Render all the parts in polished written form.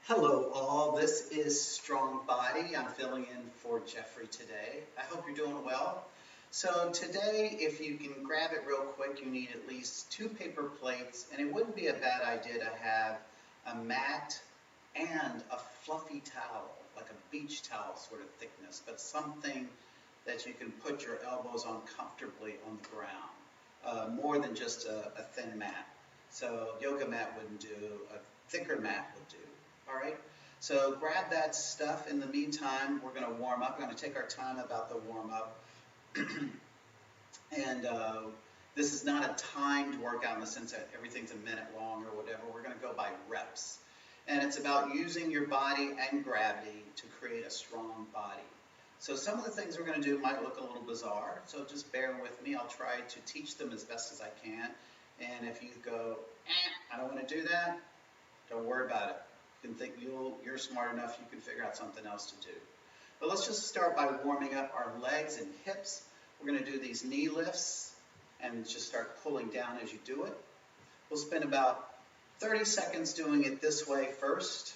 Hello all, this is Strong Body. I'm filling in for Jeffrey today. I hope you're doing well. So today, if you can grab it real quick, you need at least 2 paper plates, and it wouldn't be a bad idea to have a mat and a fluffy towel, like a beach towel sort of thickness, but something that you can put your elbows on comfortably on the ground, more than just a thin mat. So yoga mat wouldn't do, a thicker mat would do. All right, so grab that stuff. In the meantime, we're going to warm up. We're going to take our time about the warm up. and this is not a timed workout in the sense that everything's a minute long or whatever. We're going to go by reps. And it's about using your body and gravity to create a strong body. So some of the things we're going to do might look a little bizarre, so just bear with me. I'll try to teach them as best as I can. And if you go, I don't want to do that, don't worry about it. You can think you're smart enough, you can figure out something else to do. But let's just start by warming up our legs and hips. We're going to do these knee lifts and just start pulling down as you do it. We'll spend about 30 seconds doing it this way first.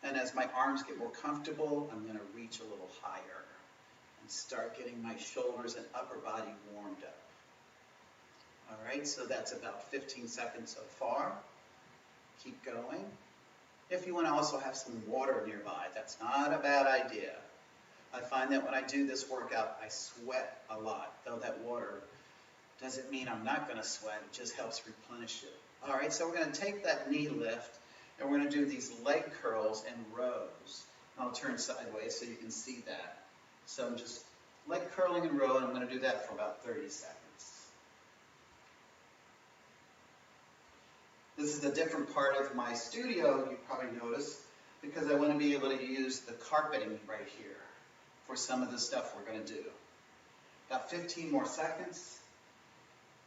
And as my arms get more comfortable, I'm going to reach a little higher and start getting my shoulders and upper body warmed up. All right, so that's about 15 seconds so far. Keep going. If you want to also have some water nearby, that's not a bad idea. I find that when I do this workout, I sweat a lot, though that water doesn't mean I'm not going to sweat, it just helps replenish it. All right, so we're going to take that knee lift, and we're going to do these leg curls in rows. I'll turn sideways so you can see that. So I'm just leg curling in row, and I'm going to do that for about 30 seconds. This is a different part of my studio, you probably noticed, because I want to be able to use the carpeting right here for some of the stuff we're going to do. About 15 more seconds.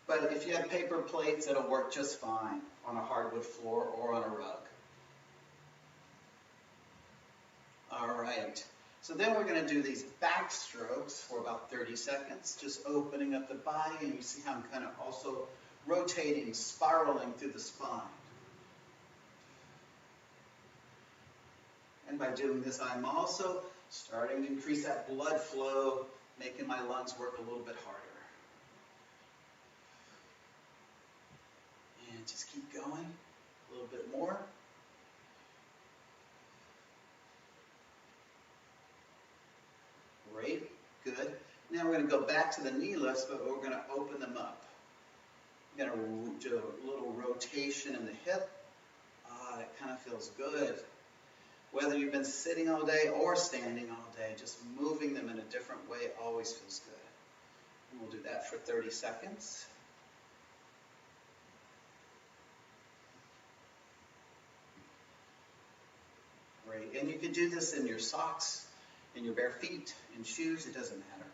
But if you have paper plates, it'll work just fine on a hardwood floor or on a rug. All right. So then we're going to do these back strokes for about 30 seconds, just opening up the body, and you see how I'm kind of also rotating, spiraling through the spine. And by doing this, I'm also starting to increase that blood flow, making my lungs work a little bit harder. And just keep going, a little bit more. Great, good. Now we're going to go back to the knee lifts, but we're going to open them up. We're going to do a little rotation in the hip. That kind of feels good. Whether you've been sitting all day or standing all day, just moving them in a different way always feels good. And we'll do that for 30 seconds. Great. And you can do this in your socks, in your bare feet, in shoes, it doesn't matter.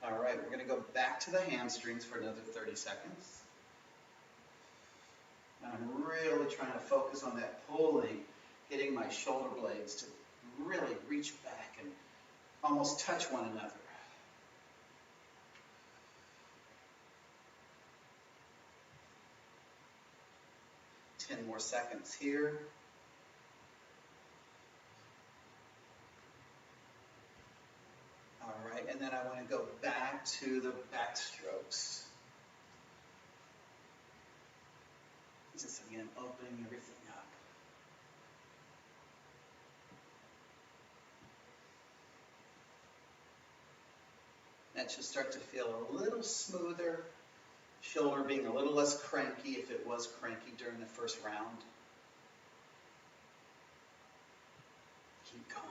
All right, we're going to go back to the hamstrings for another 30 seconds. And I'm really trying to focus on that pulling, getting my shoulder blades to really reach back and almost touch one another. Ten more seconds here. All right, and then I want to go back to the back strokes. Just again, opening everything up. That should start to feel a little smoother. Shoulder being a little less cranky if it was cranky during the first round. Keep going.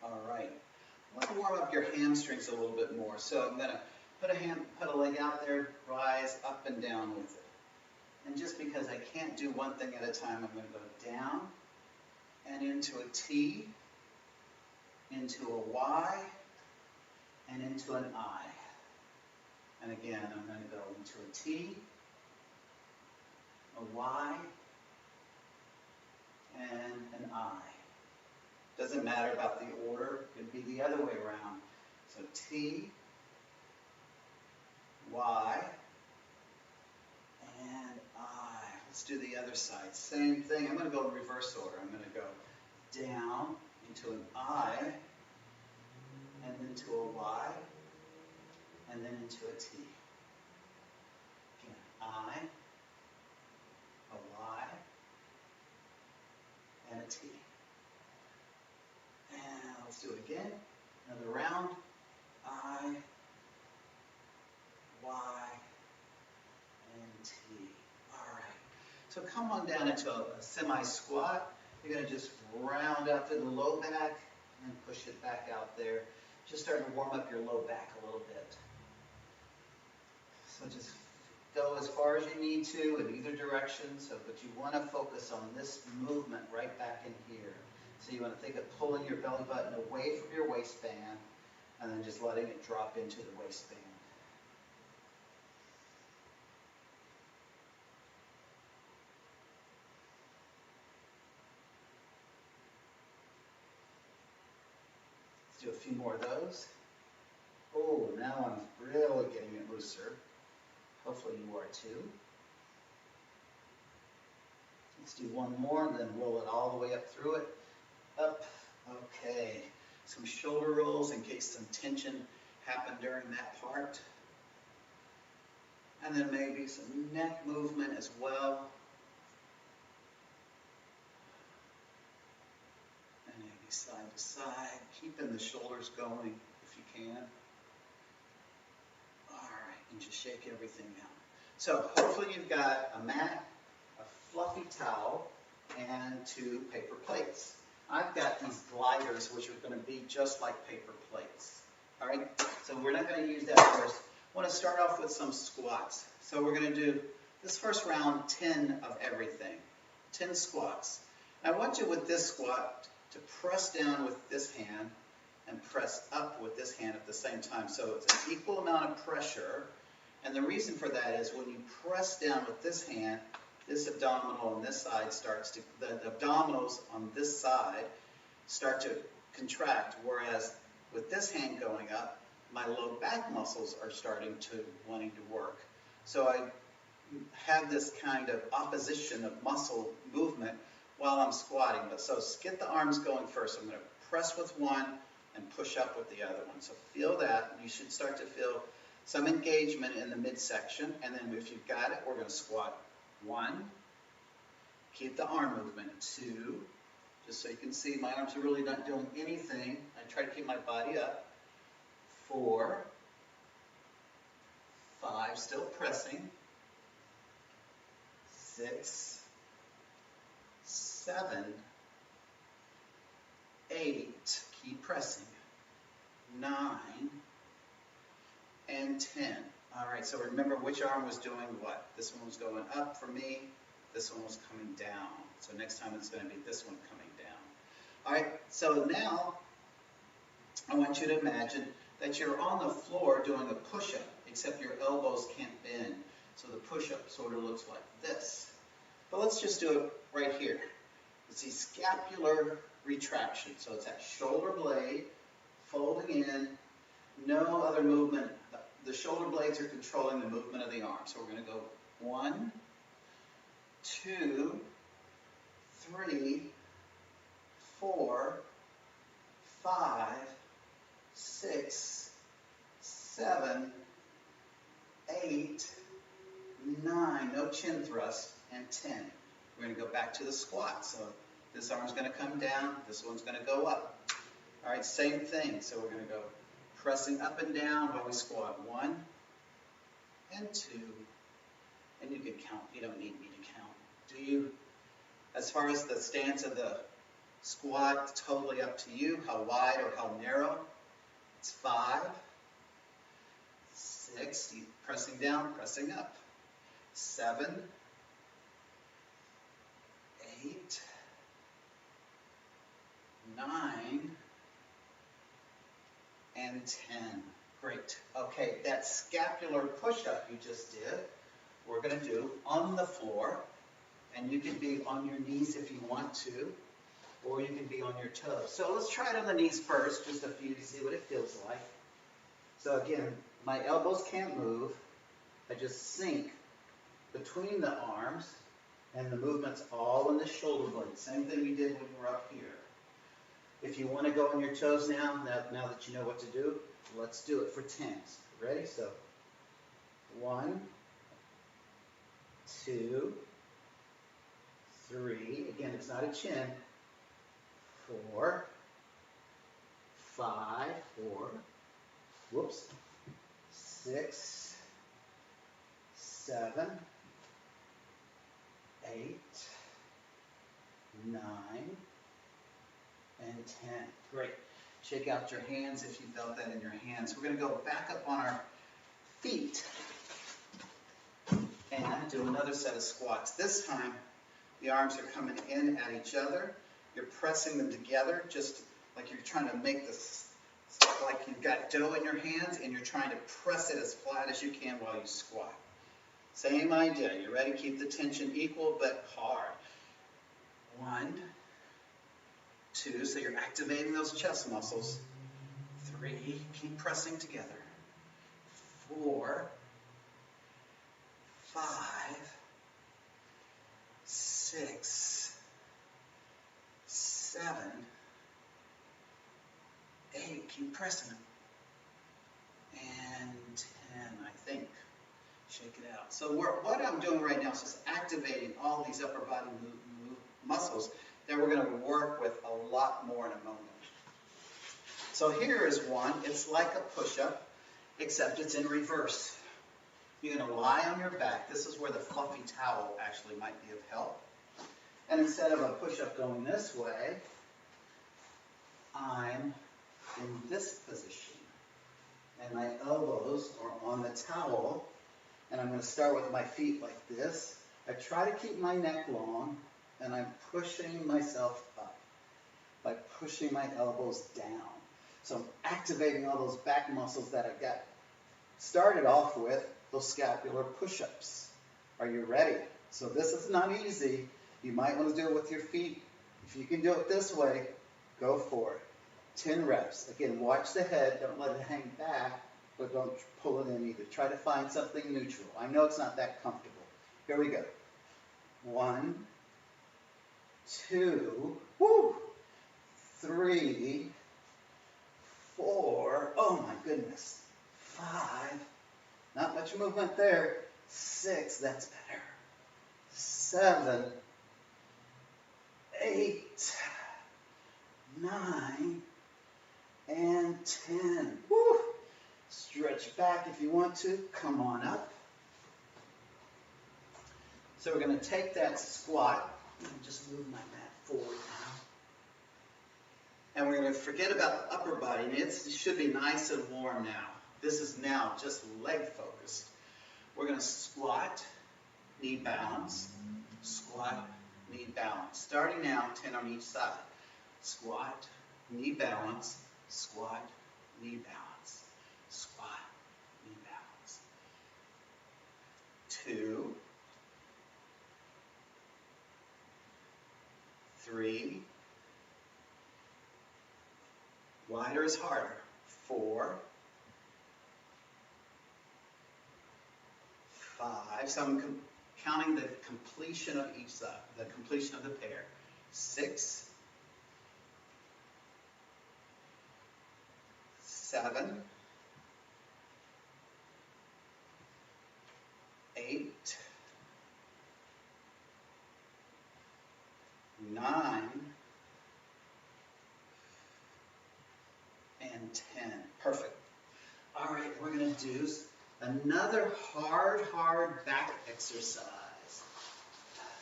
All right. I want to warm up your hamstrings a little bit more. So I'm going to put a leg out there, rise up and down with it. And just because I can't do one thing at a time, I'm going to go down and into a T, into a Y, and into an I. And again, I'm going to go into a T, a Y, and an I. Doesn't matter about the order, it could be the other way around. So T, Y, and I. Let's do the other side. Same thing. I'm going to go in reverse order. I'm going to go down into an I, and then to a Y, and then into a T. Again, I, a Y, and a T. And let's do it again. Another round. I, Y, and T. All right. So come on down into a semi-squat. You're going to just round out to the low back and push it back out there. Just starting to warm up your low back a little bit. So just go as far as you need to in either direction. But you want to focus on this movement right back in here. So you want to think of pulling your belly button away from your waistband and then just letting it drop into the waistband. Let's do a few more of those. Oh, now I'm really getting it looser. Hopefully you are too. Let's do one more and then roll it all the way up through it. Up. Okay. Some shoulder rolls in case some tension happened during that part. And then maybe some neck movement as well. And maybe side to side, keeping the shoulders going if you can. All right, and just shake everything out. So hopefully you've got a mat, a fluffy towel, and 2 paper plates. I've got these gliders, which are going to be just like paper plates. All right, so we're not going to use that first. I want to start off with some squats. So we're going to do this first round, 10 of everything, 10 squats. I want you with this squat to press down with this hand and press up with this hand at the same time. So it's an equal amount of pressure. And the reason for that is when you press down with this hand, this abdominal on this side starts to, the abdominals on this side start to contract, whereas with this hand going up, my low back muscles are starting to wanting to work. So I have this kind of opposition of muscle movement while I'm squatting. But so get the arms going first. I'm going to press with one and push up with the other one. So feel that. You should start to feel some engagement in the midsection. And then if you've got it, we're going to squat 1. Keep the arm movement. 2. Just so you can see, my arms are really not doing anything. I try to keep my body up. 4. 5. Still pressing. 6. 7. 8. Keep pressing. 9. And 10. All right, so remember which arm was doing what. This one was going up for me. This one was coming down. So next time it's going to be this one coming down. All right, so now I want you to imagine that you're on the floor doing a push-up, except your elbows can't bend. So the push-up sort of looks like this. But let's just do it right here. It's the scapular retraction. So it's that shoulder blade folding in, no other movement. The shoulder blades are controlling the movement of the arm. So we're going to go 1, 2, 3, 4, 5, 6, 7, 8, 9, no chin thrust, and 10. We're going to go back to the squat. So this arm's going to come down, this one's going to go up. All right, same thing. So we're going to go pressing up and down while we squat. 1 and 2. And you can count. You don't need me to count. Do you? As far as the stance of the squat, it's totally up to you, how wide or how narrow. It's 5, 6, pressing down, pressing up. 7, 8, 9, and 10. Great. Okay, that scapular push-up you just did, we're going to do on the floor. And you can be on your knees if you want to, or you can be on your toes. So let's try it on the knees first, just a few to see what it feels like. So again, my elbows can't move. I just sink between the arms, and the movement's all in the shoulder blade. Same thing you did when you were up here. If you want to go on your toes now that you know what to do, let's do it for 10s. Ready? So 1, 2, 3. Again, it's not a chin. 4, 5, 4. Whoops. 6, 7, 8, 9, and 10. Great. Shake out your hands if you felt that in your hands. We're going to go back up on our feet and do another set of squats. This time, the arms are coming in at each other. You're pressing them together, just like you're trying to make this, like you've got dough in your hands and you're trying to press it as flat as you can while you squat. Same idea. You ready? Keep the tension equal but hard. 1, 2, so you're activating those chest muscles. 3, keep pressing together. 4, 5, 6, 7, 8, keep pressing them. And 10, I think. Shake it out. So what I'm doing right now is just activating all these upper body muscles that we're going to work with a lot more in a moment. So here is one. It's like a push-up, except it's in reverse. You're going to lie on your back. This is where the fluffy towel actually might be of help. And instead of a push-up going this way, I'm in this position. And my elbows are on the towel. And I'm going to start with my feet like this. I try to keep my neck long, and I'm pushing myself up by pushing my elbows down. So I'm activating all those back muscles that I got started off with, those scapular push-ups. Are you ready? So this is not easy. You might want to do it with your feet. If you can do it this way, go for it. 10 reps. Again, watch the head. Don't let it hang back, but don't pull it in either. Try to find something neutral. I know it's not that comfortable. Here we go. 1, 2, woo, 3, 4, oh my goodness, 5, not much movement there, 6, that's better, 7, 8, 9, and 10. Woo. Stretch back if you want to. Come on up. So we're going to take that squat. Let me just move my mat forward now. And we're going to forget about the upper body. And it should be nice and warm now. This is now just leg focused. We're going to squat, knee balance, squat, knee balance. Starting now, 10 on each side. Squat, knee balance, squat, knee balance, squat, knee balance. 2, 3, wider is harder. 4, 5, so I'm counting the completion of each side, the completion of the pair. 6, 7, 8, 9, and 10. Perfect. All right, we're going to do another hard back exercise.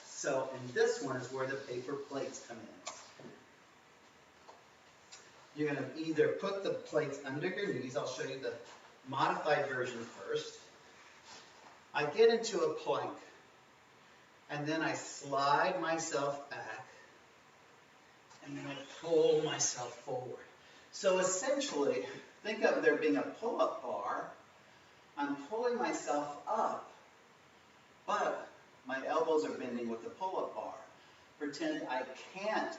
So, and this one is where the paper plates come in. You're going to either put the plates under your knees. I'll show you the modified version first. I get into a plank, and then I slide myself back, and then I pull myself forward. So essentially, think of there being a pull-up bar. I'm pulling myself up, but my elbows are bending with the pull-up bar. Pretend I can't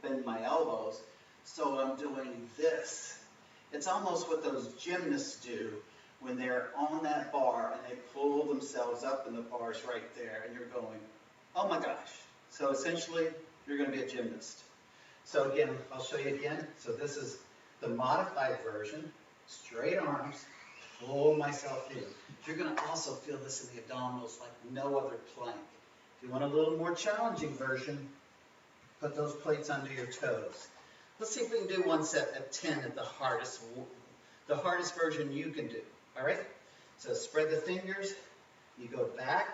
bend my elbows, so I'm doing this. It's almost what those gymnasts do when they're on that bar and they pull themselves up and the bar's right there and you're going, oh my gosh. So essentially, you're going to be a gymnast. So again, I'll show you again. So this is the modified version, straight arms, pull myself in. You're going to also feel this in the abdominals like no other plank. If you want a little more challenging version, put those plates under your toes. Let's see if we can do one set at 10 at the hardest version you can do. All right? So spread the fingers, you go back,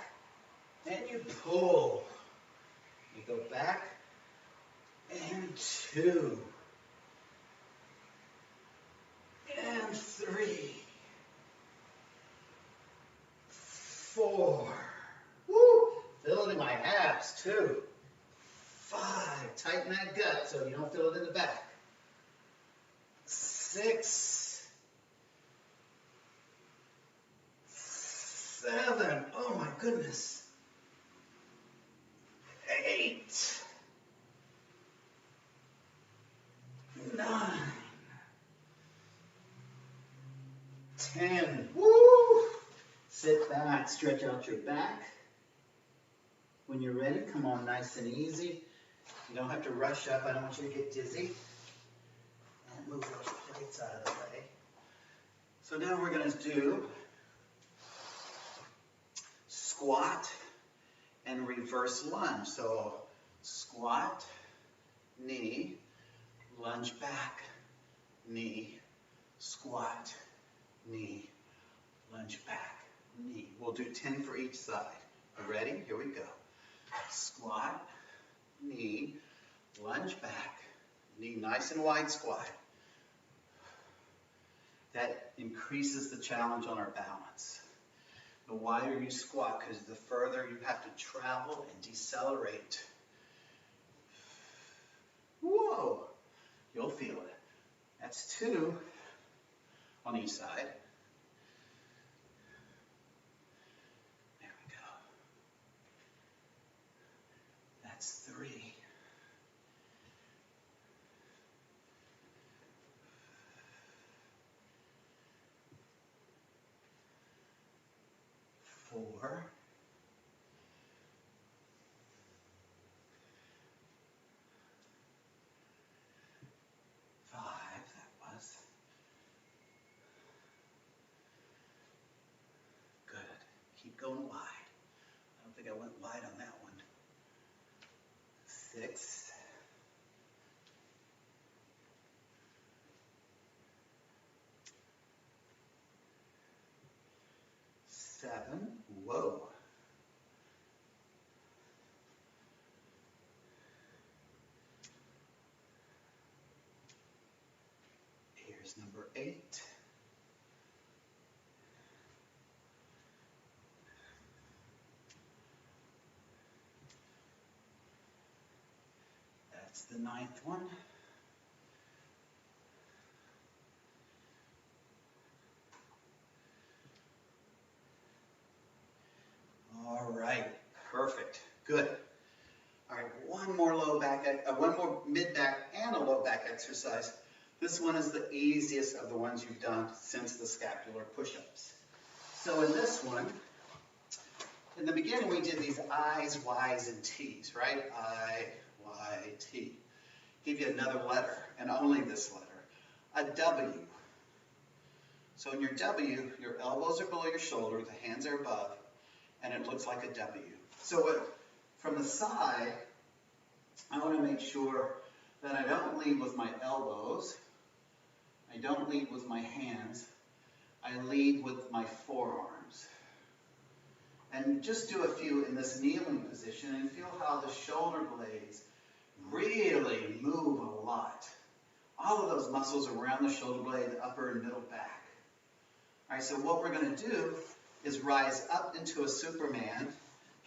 and you pull. You go back, and 2, and 3, 4. Woo! Feel it in my abs, 2, 5. Tighten that gut so you don't feel it in the back. 6, 7. Oh my goodness. 8, 9, 10. Woo! Sit back, stretch out your back. When you're ready, come on nice and easy. You don't have to rush up. I don't want you to get dizzy. And move those plates out of the way. So now we're going to do squat and reverse lunge. So squat, knee, lunge back, knee, squat, knee, lunge back, knee. We'll do 10 for each side. You ready? Here we go. Squat, knee, lunge back, knee nice and wide squat. That increases the challenge on our balance. The wider you squat, because the further you have to travel and decelerate. Whoa! You'll feel it. That's 2 on each side. There we go. That's 3. 4. 5, that was. Good. Keep going wide. I don't think I went wide on that one. 6. 7. Whoa. 8. That's the 9th one. All right, perfect, good. All right, one more mid back and a low back exercise. This one is the easiest of the ones you've done since the scapular push-ups. So in this one, in the beginning we did these I's, Y's, and T's, right? I, Y, T. Give you another letter, and only this letter, a W. So in your W, your elbows are below your shoulder, the hands are above, and it looks like a W. So from the side, I want to make sure that I don't lead with my elbows, I don't lead with my hands, I lead with my forearms. And just do a few in this kneeling position and feel how the shoulder blades really move a lot. All of those muscles around the shoulder blade, the upper and middle back. All right, so what we're going to do is rise up into a Superman,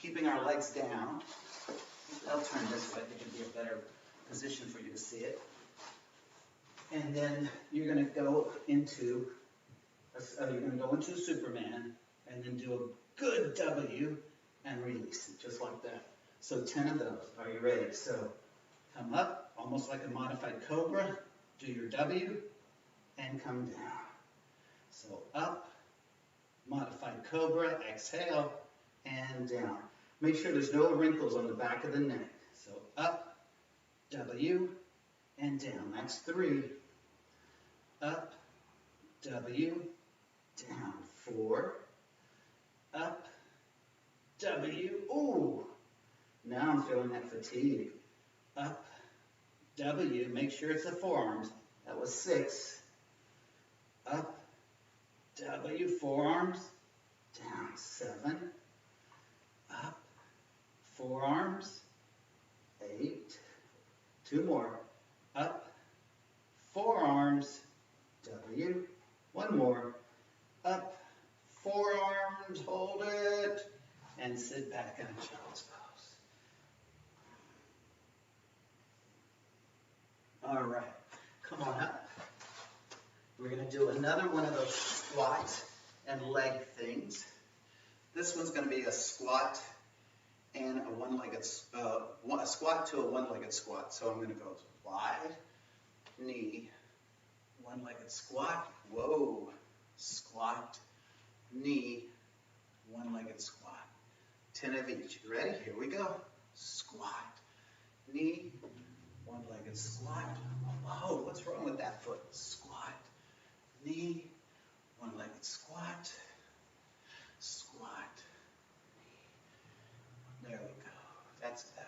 keeping our legs down. I'll turn this way, I think it'd be a better position for you to see it. And then you're going to go into Superman, and then do a good W and release it, just like that. So 10 of those. Are you ready? So come up, almost like a modified cobra. Do your W, and come down. So up, Modified cobra, exhale, and down. Make sure there's no wrinkles on the back of the neck. So up, W, and down. That's 3. Up, W, down. 4. Up, W. Ooh. Now I'm feeling that fatigue. Up, W. Make sure it's the forearms. That was 6. Up, W. Forearms. Down. 7. Up, forearms. 8. 2 more. Up, forearms. W. 1 more. Up, forearms. Hold it. And sit back in a child's pose. All right. Come on up. We're going to do another one of those squat and leg things. This one's going to be a squat and a one-legged, a squat to a one-legged squat. So I'm going to go wide, knee, one-legged squat, whoa, squat, knee, one-legged squat. 10 of each. Ready? Here we go. Squat, knee, one-legged squat. Oh, what's wrong with that foot? Squat, knee, one-legged squat, squat, knee. There we go. That's better.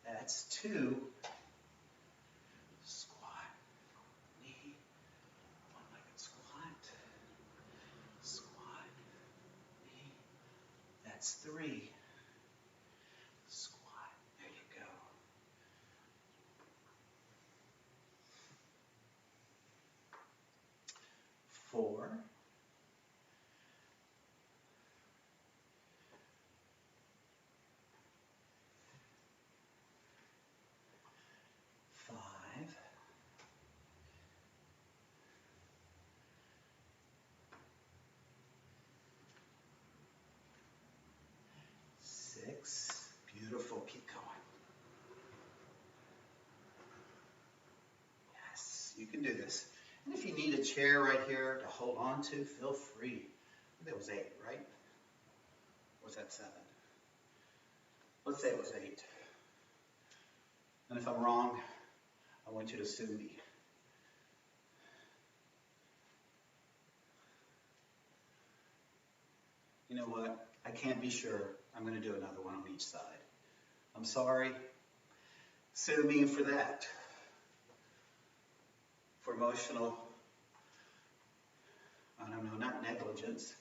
That's 2. Squat, knee, one-legged squat, squat, knee. That's 3. Squat. There you go. 4. 5. 6. Beautiful. Keep going. Yes, you can do this. And if you need a chair right here to hold on to, feel free. I think that was 8, right? Or was that 7? Let's say it was 8. And if I'm wrong, I want you to sue me. You know what? I can't be sure. I'm going to do another one on each side. I'm sorry. Sue me for that. For emotional, I don't know, not negligence,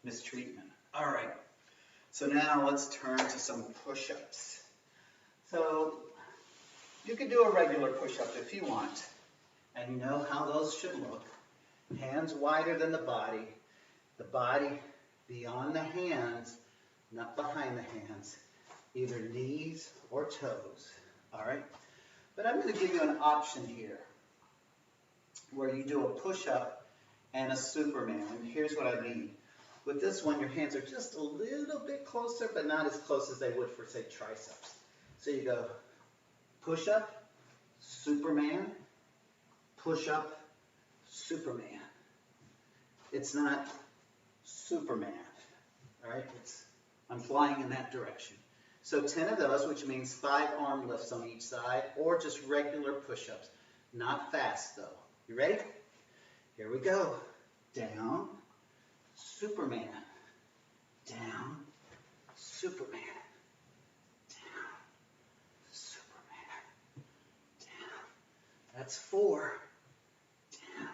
mistreatment. All right. So now let's turn to some push-ups. So you can do a regular push-up if you want. And you know how those should look. Hands wider than the body beyond the hands, not behind the hands, either knees or toes. All right? But I'm going to give you an option here where you do a push-up and a Superman. And here's what I mean. With this one, your hands are just a little bit closer, but not as close as they would for, say, triceps. So you go push-up, Superman, push-up, Superman. It's not Superman, all right? I'm flying in that direction. So 10 of those, which means 5 arm lifts on each side, or just regular push-ups. Not fast, though. You ready? Here we go. Down, Superman. Down, Superman. Down, Superman. Down. That's 4. Down.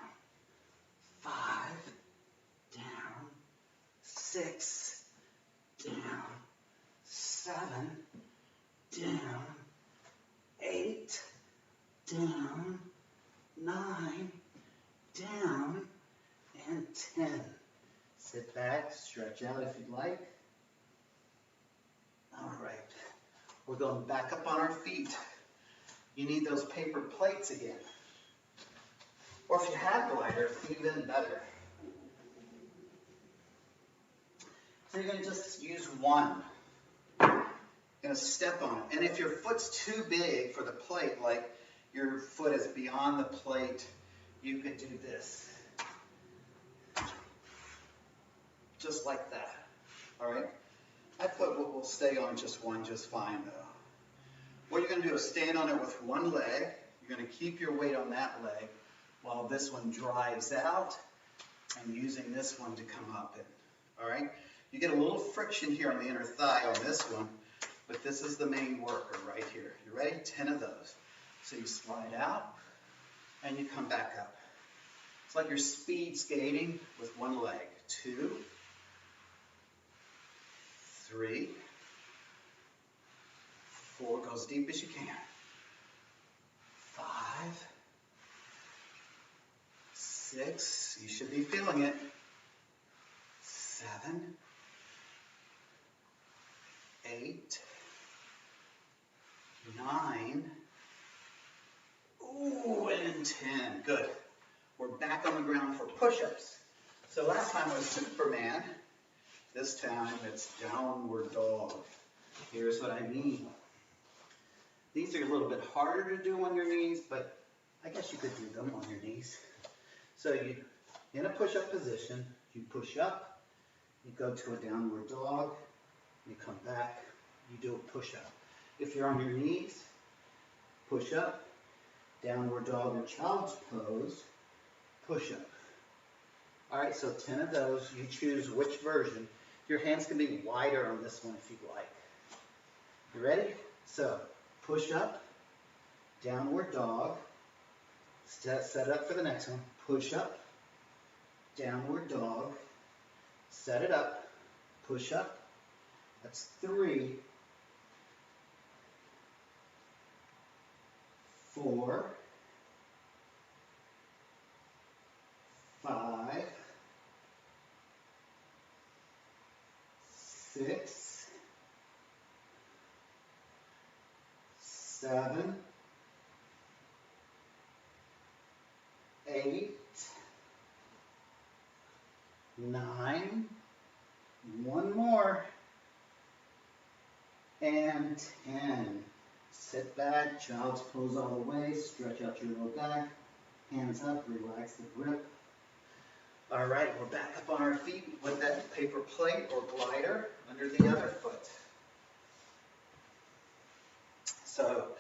5. Down. 6. Down. 7. Down. 8. Down. 9. Down. And 10. Sit back, stretch out if you'd like. All right. We're going back up on our feet. You need those paper plates again. Or if you have gliders, even better. So you're going to just use one. You're going to step on it. And if your foot's too big for the plate, like your foot is beyond the plate, you could do this. just like that. All right? That foot will stay on just one just fine though. What you're going to do is stand on it with one leg. You're going to keep your weight on that leg while this one drives out and using this one to come up in. All right? You get a little friction here on the inner thigh on this one, but this is the main worker right here. You ready? 10 of those. So you slide out and you come back up. It's like you're speed skating with one leg. 2, 3, 4, go as deep as you can. 5, 6, you should be feeling it. 7, 8, 9, ooh, and 10. Good. We're back on the ground for push-ups. So last time was Superman. This time it's downward dog. Here's what I mean. These are a little bit harder to do on your knees, but I guess you could do them on your knees. So you, in a push-up position, you push up, you go to a downward dog, you come back, you do a push-up. If you're on your knees, push up, downward dog or child's pose, push up. All right, so 10 of those, you choose which version. Your hands can be wider on this one if you'd like. You ready? So, push up, downward dog, set up for the next one, push up, downward dog, set it up, push up, that's 3, 4, 5, 6, 7, 8, 9, one more, and 10. Sit back, child's pose all the way, stretch out your low back, hands up, relax the grip. All right, we're back up on our feet with that paper plate or glider under the other foot. So,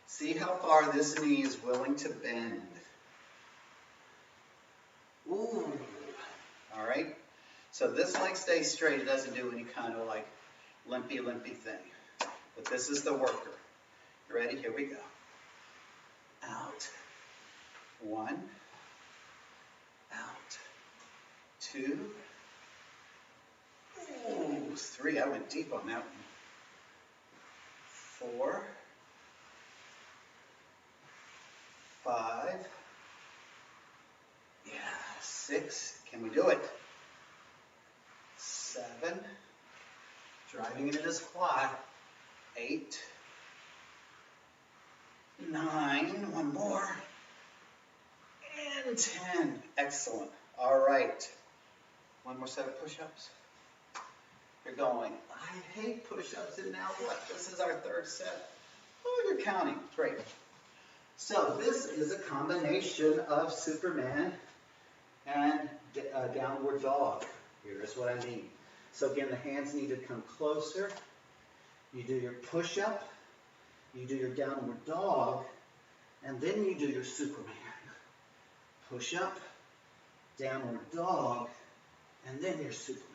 see how far this knee is willing to bend. Ooh. All right. So this leg stays straight. It doesn't do any kind of like limpy thing. But this is the worker. You ready? Here we go. Out. 1. Out. 2. Ooh, 3. I went deep on that one. 4. 5. Yeah, 6. Can we do it? 7. Driving into this quad. 8. 9. One more. And 10. Excellent. All right. One more set of push-ups. You're going, I hate push-ups, and now what? This is our 3rd set. Oh, you're counting. Great. So this is a combination of Superman and downward dog. Here's what I mean. So again, the hands need to come closer. You do your push-up, you do your downward dog, and then you do your Superman. Push-up, downward dog, and then your Superman.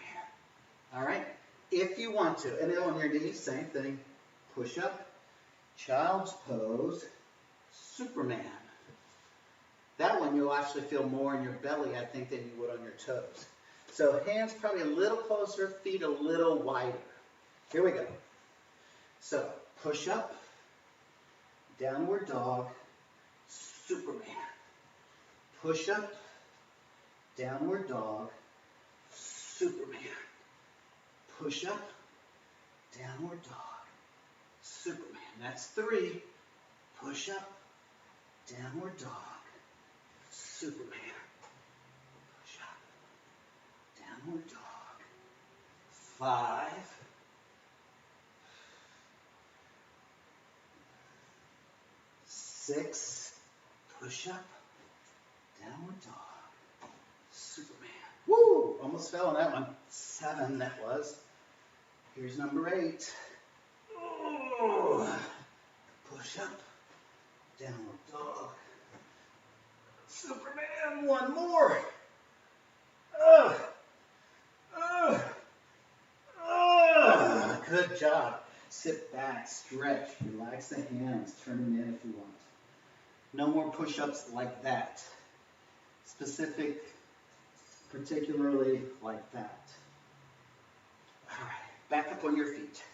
All right? If you want to. And then on your knees, same thing. Push-up, child's pose, Superman. That one you'll actually feel more in your belly, I think, than you would on your toes. So hands probably a little closer, feet a little wider. Here we go. So push up, downward dog, Superman. Push up, downward dog, Superman. Push up, downward dog, Superman. That's 3. Push up, downward dog, Superman. Push up, downward dog. 5. 6. Push up, downward dog, Superman. Woo! almost fell on that one. 7, that was. Here's number 8. Oh, push up, downward dog. Superman, one more. Good job. Sit back, stretch, relax the hands, turn them in if you want. No more push-ups like that. Specific, particularly like that. All right, back up on your feet.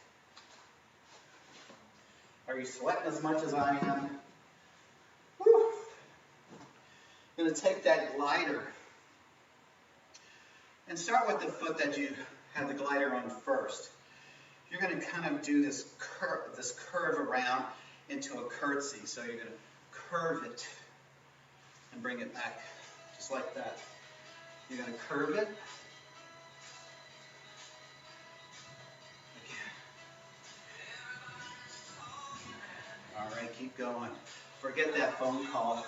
Are you sweating as much as I am? Whew. I'm going to take that glider and start with the foot that you have the glider on first. You're going to kind of do this curve around into a curtsy. So you're going to curve it and bring it back just like that. You're going to curve it. Again. All right, keep going. Forget that phone call.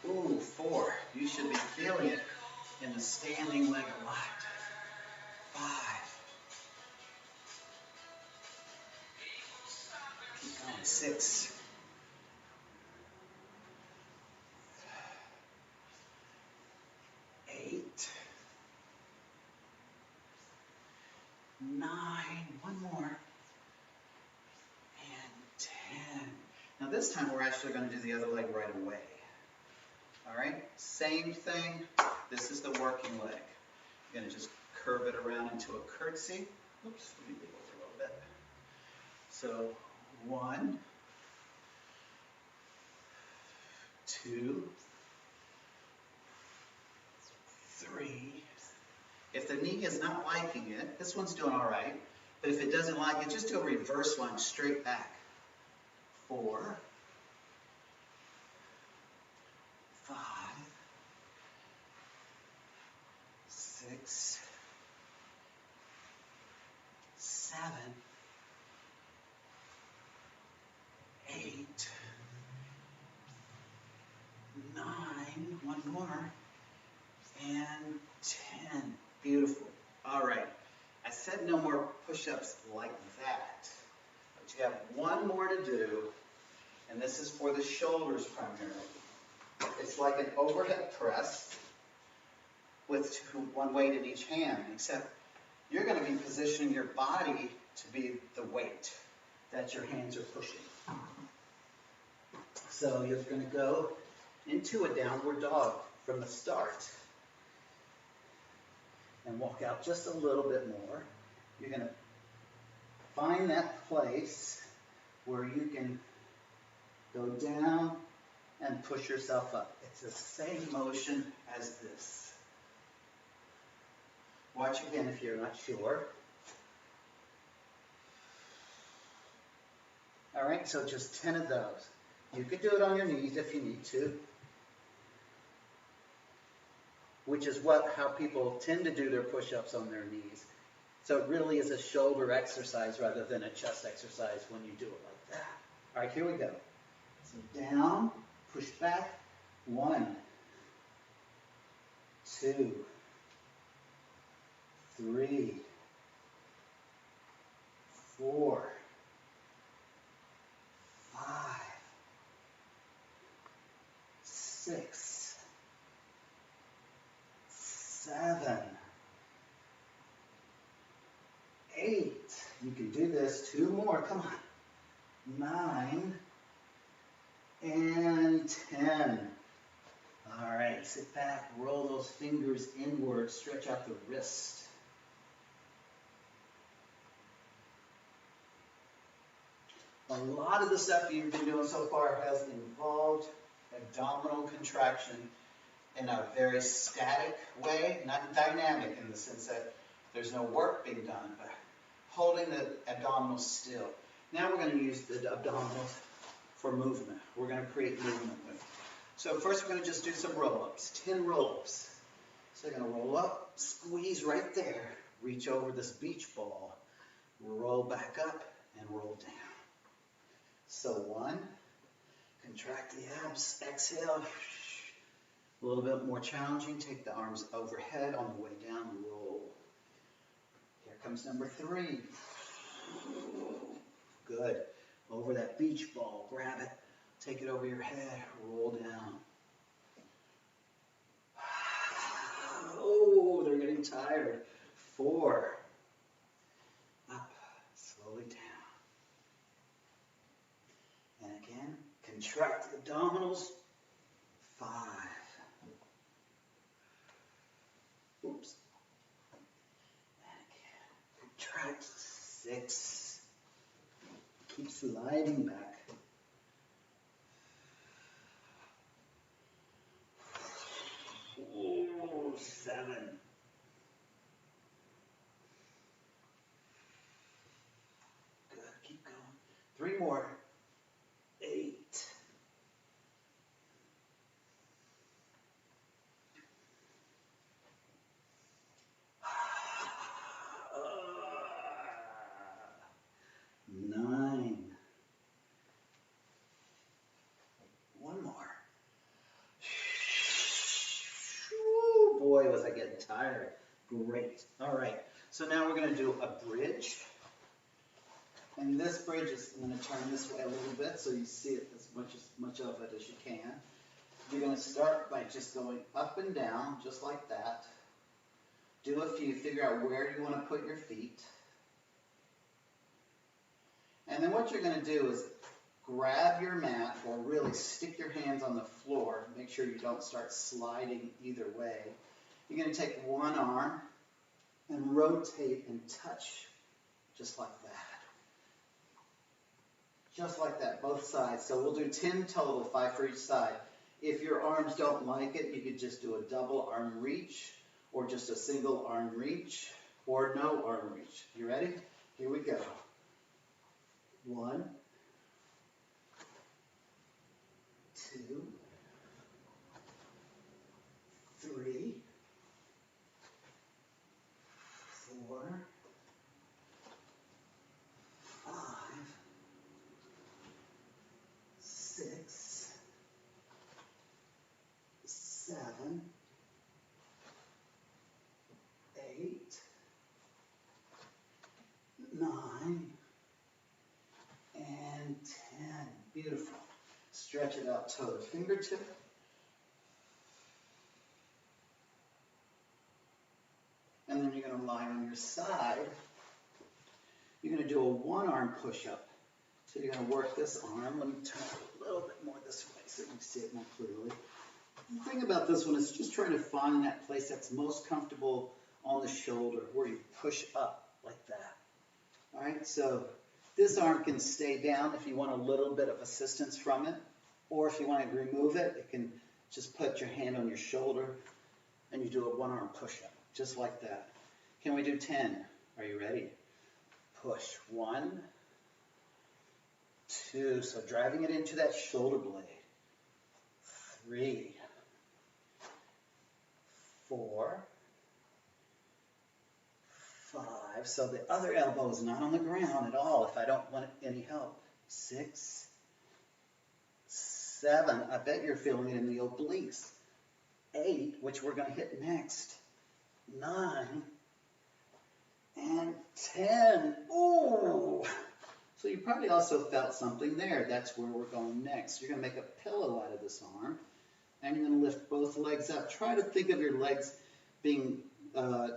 Ooh, 4. You should be feeling it in the standing leg a lot. 5. Keep going. 6. 8. 9. One more. And 10. Now this time we're actually going to do the other leg right away. All right, same thing. This is the working leg. You're going to just curve it around into a curtsy. Oops, let me move over a little bit. So 1, 2, 3. If the knee is not liking it, this one's doing all right. But if it doesn't like it, just do a reverse lunge straight back. 4, 5, 6, 7, 8, 9, one more, and 10. Beautiful. All right. I said no more push-ups like that. But you have one more to do, and this is for the shoulders primarily. It's like an overhead press with one weight in each hand, except you're going to be positioning your body to be the weight that your hands are pushing. So you're going to go into a downward dog from the start and walk out just a little bit more. You're going to find that place where you can go down and push yourself up. It's the same motion as this. Watch again if you're not sure. All right, so just 10 of those. You could do it on your knees if you need to, which is how people tend to do their push-ups on their knees. So it really is a shoulder exercise rather than a chest exercise when you do it like that. All right, here we go. So down, push back. 1, 2, 3, 4, 5, 6, 7, 8. You can do this. 2 more. Come on. 9 and 10. All right. Sit back. Roll those fingers inward. Stretch out the wrist. A lot of the stuff you've been doing so far has involved abdominal contraction in a very static way, not dynamic in the sense that there's no work being done, but holding the abdominals still. Now we're going to use the abdominals for movement. We're going to create movement with it. So first we're going to just do some roll-ups, 10 roll-ups. So you're going to roll up, squeeze right there, reach over this beach ball, roll back up, and roll down. So 1, contract the abs, exhale, A little bit more challenging, take the arms overhead on the way down, roll. Here comes number 3. Good. Over that beach ball, grab it, take it over your head, roll down. Oh, they're getting tired. 4. Up, slowly down. And again, contract the abdominals. 5. Oops. And again, contract. 6. Keep sliding back. 7. Good, keep going. 3 more. 8. Nine. One more. Whew, boy, was I getting tired. Great. All right. So now we're going to do a bridge. And this bridge is, I'm going to turn this way a little bit so you see it as much of it as you can. You're going to start by just going up and down, just like that. Do a few, figure out where you want to put your feet. And then what you're going to do is grab your mat, or really stick your hands on the floor. Make sure you don't start sliding either way. You're going to take one arm and rotate and touch just like that. Just like that, both sides. So we'll do 10 total, 5 for each side. If your arms don't like it, you could just do a double arm reach, or just a single arm reach, or no arm reach. You ready? Here we go. 1, 2, 3, 4, 5, 6, 7, 8, 9, and 10. Beautiful. Stretch it out toe to fingertip. And then you're going to lie on your side. You're going to do a one-arm push-up. So you're going to work this arm. Let me turn it a little bit more this way so you can see it more clearly. The thing about this one is just trying to find that place that's most comfortable on the shoulder, where you push up like that. All right, so this arm can stay down if you want a little bit of assistance from it, or if you want to remove it, you can just put your hand on your shoulder and you do a one-arm push-up, just like that. Can we do 10? Are you ready? Push. 1, 2, so driving it into that shoulder blade. 3, 4, 5, so the other elbow is not on the ground at all if I don't want any help. 6, 7, I bet you're feeling it in the obliques. 8, which we're going to hit next. 9, and 10. Ooh! So you probably also felt something there. That's where we're going next. You're going to make a pillow out of this arm, and you're going to lift both legs up. Try to think of your legs being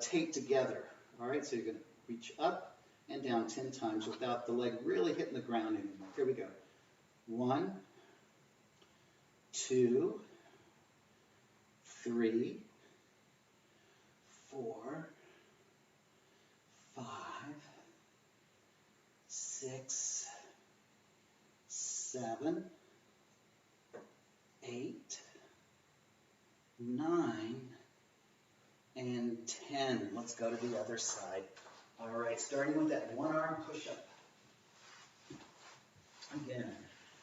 taped together. All right, so you're going to reach up and down 10 times without the leg really hitting the ground anymore. Here we go. 1, 2, 3, 4, 5, 6, 7, 8, 9, and 10. Let's go to the other side. All right, starting with that one arm push-up. Again,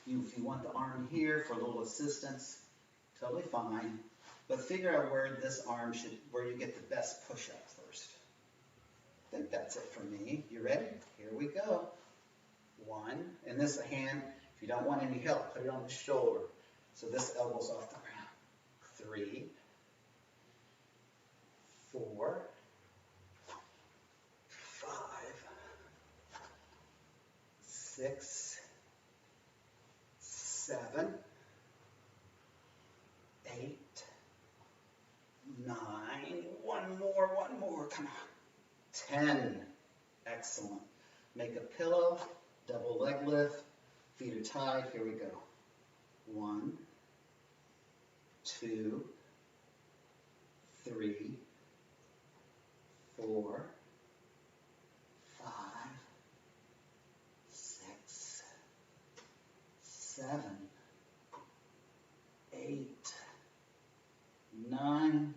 if you want the arm here for a little assistance, totally fine. But figure out where this arm where you get the best push-up first. I think that's it for me. You ready? Here we go. 1, and this hand, if you don't want any help, put it on the shoulder. So this elbow's off the ground. 3, 4, 5, 6, 7, 8, 9, one more, come on, 10. Excellent. Make a pillow, double leg lift, feet are tied, here we go. 1, 2, 3, 4, 5, 6, 7, 8, 9,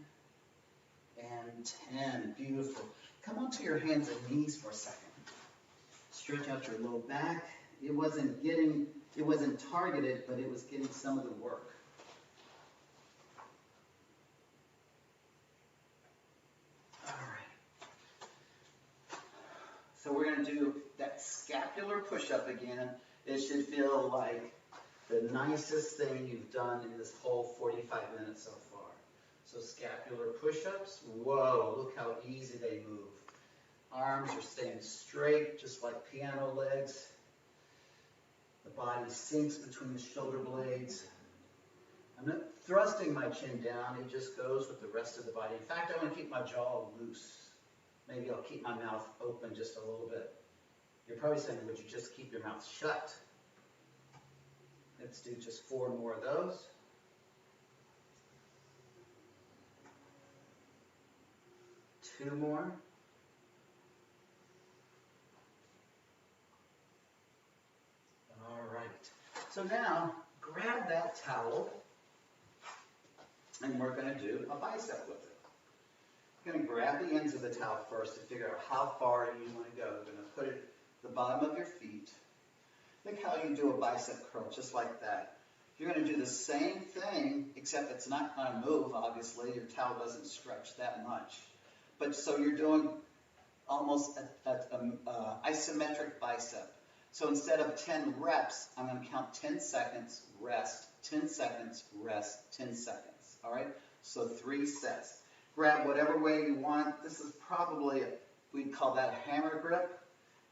and 10. Beautiful. Come onto your hands and knees for a second. Stretch out your low back. It wasn't targeted, but it was getting some of the work. All right. So we're going to do that scapular push-up again. It should feel like the nicest thing you've done in this whole 45 minutes so far. So scapular push-ups. Whoa, look how easy they move. Arms are staying straight, just like piano legs. The body sinks between the shoulder blades. I'm not thrusting my chin down, it just goes with the rest of the body. In fact, I want to keep my jaw loose. Maybe I'll keep my mouth open just a little bit. You're probably saying, would you just keep your mouth shut? Let's do just 4 more of those. Two more. All right. So now, grab that towel, and we're going to do a bicep with it. You're going to grab the ends of the towel first to figure out how far you want to go. You're going to put it at the bottom of your feet. Think how you do a bicep curl, just like that. You're going to do the same thing, except it's not going to move, obviously. Your towel doesn't stretch that much. But so you're doing almost an isometric bicep. So instead of 10 reps, I'm going to count 10 seconds, rest, 10 seconds, rest, 10 seconds. All right? So 3 sets. Grab whatever way you want. This is probably, we'd call that a hammer grip.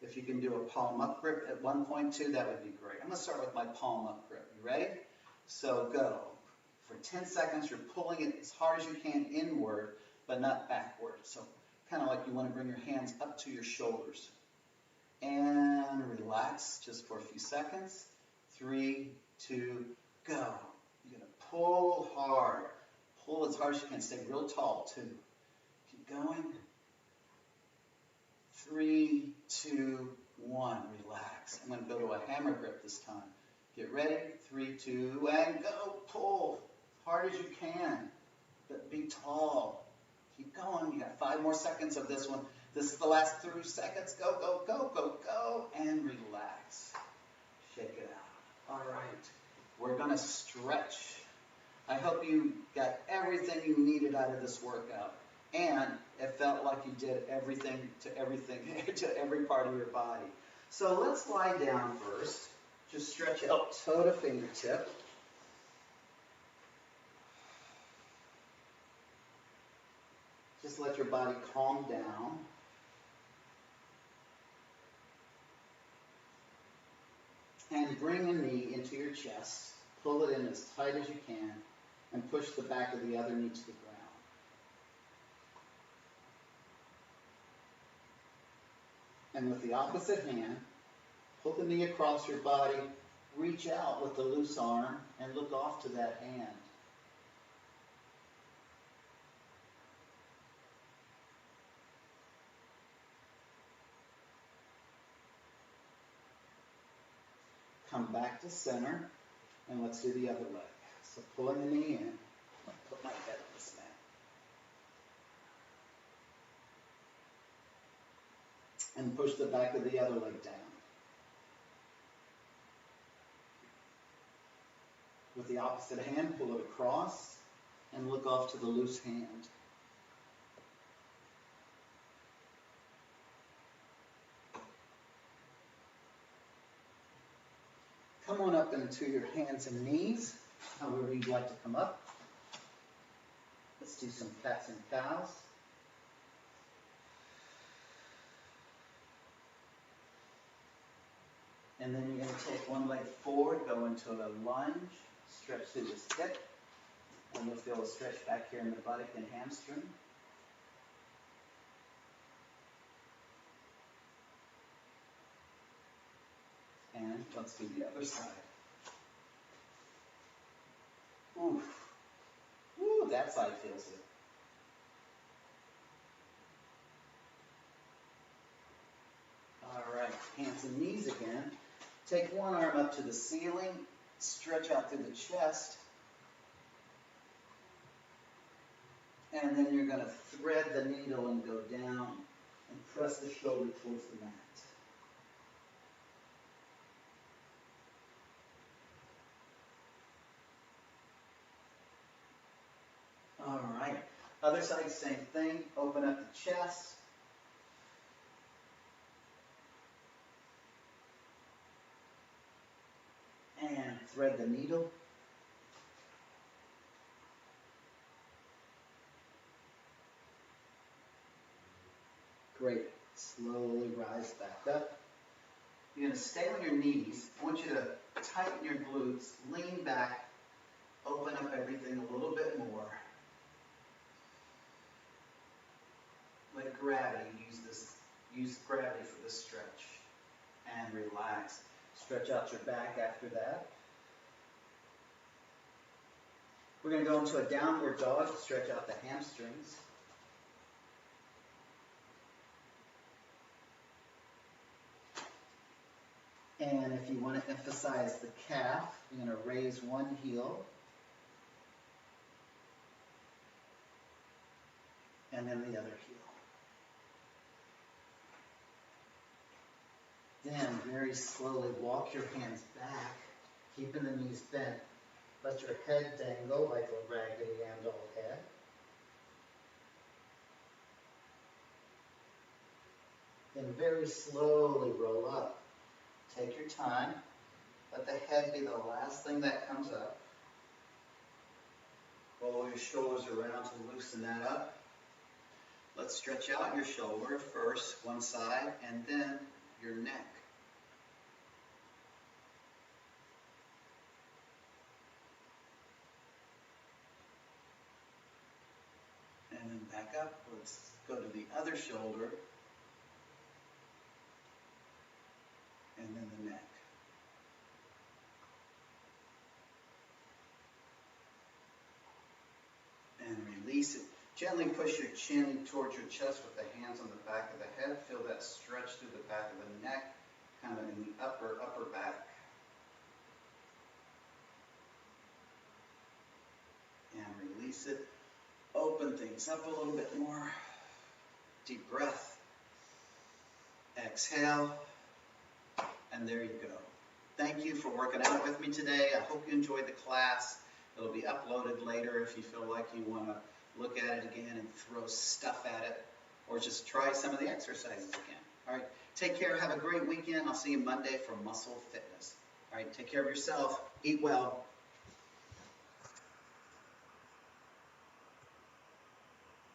If you can do a palm up grip at 1.2, that would be great. I'm going to start with my palm up grip. You ready? So go. For 10 seconds, you're pulling it as hard as you can inward, but not backward. So kind of like you want to bring your hands up to your shoulders. And relax just for a few seconds. 3, 2, go. You're going to pull hard. Pull as hard as you can. Stay real tall, too. Keep going. 3, 2, 1. Relax. I'm going to go to a hammer grip this time. Get ready. 3, 2, and go. Pull as hard as you can. But be tall. Keep going. You got 5 more seconds of this one. This is the last 3 seconds. Go, go, go, go, go. And relax. Shake it out. All right. We're going to stretch. I hope you got everything you needed out of this workout. And it felt like you did everything, to every part of your body. So let's lie down first. Just stretch out toe to fingertip. Just let your body calm down. And bring a knee into your chest. Pull it in as tight as you can. And push the back of the other knee to the ground. And with the opposite hand, pull the knee across your body, reach out with the loose arm, and look off to that hand. Come back to center, and let's do the other leg. So pulling the knee in, I'll put my head on this mat. And push the back of the other leg down. With the opposite hand, pull it across, and look off to the loose hand. Come on up into your hands and knees, however you'd like to come up. Let's do some cats and cows. And then you're going to take one leg forward, go into a lunge, stretch through this hip, and you'll feel a stretch back here in the buttock and hamstring. And let's do the other side. Oof. Woo, that side feels it. All right, hands and knees again. Take one arm up to the ceiling, stretch out through the chest, and then you're going to thread the needle and go down and press the shoulder towards the mat. All right, other side, same thing. Open up the chest. And thread the needle. Great. Slowly rise back up. You're going to stay on your knees. I want you to tighten your glutes, lean back, open up everything a little bit more. Let gravity use gravity for this stretch. And relax. Stretch out your back after that. We're going to go into a downward dog, stretch out the hamstrings. And if you want to emphasize the calf, you're going to raise one heel. And then the other heel. Then very slowly walk your hands back, keeping the knees bent. Let your head dangle like a Raggedy Ann doll head. Then very slowly roll up. Take your time. Let the head be the last thing that comes up. Roll your shoulders around to loosen that up. Let's stretch out your shoulder first, one side, and then your neck. And then back up. Let's go to the other shoulder. And then the neck. And release it. Gently push your chin towards your chest with the hands on the back of the head. Feel that stretch through the back of the neck, kind of in the upper back. And release it. Open things up a little bit more. Deep breath. Exhale. And there you go. Thank you for working out with me today. I hope you enjoyed the class. It'll be uploaded later if you feel like you want to look at it again and throw stuff at it, or just try some of the exercises again. All right, take care. Have a great weekend. I'll see you Monday for Muscle Fitness. All right, take care of yourself. Eat well.